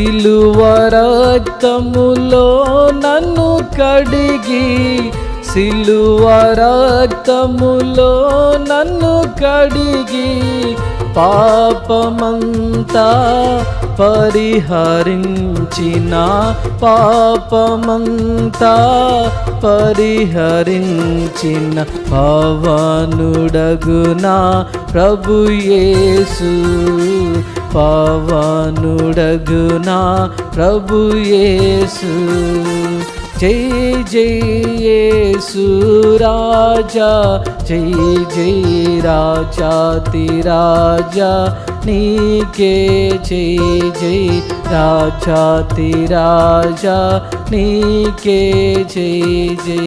సిలువ రక్తములో నన్ను కడిగి, సిలువ రక్తములో నన్ను కడిగి, పాపమంతా పరిహరించిన, పాపమంతా పరిహరించిన పవనుడగునా ప్రభు యేసు, పవనుడగునా ప్రభు యేసు. జై జై యేసు రాజా, జై జై రాజాతిరాజా, నీకే జై జై రాజాతిరాజా, నీకే జై జై.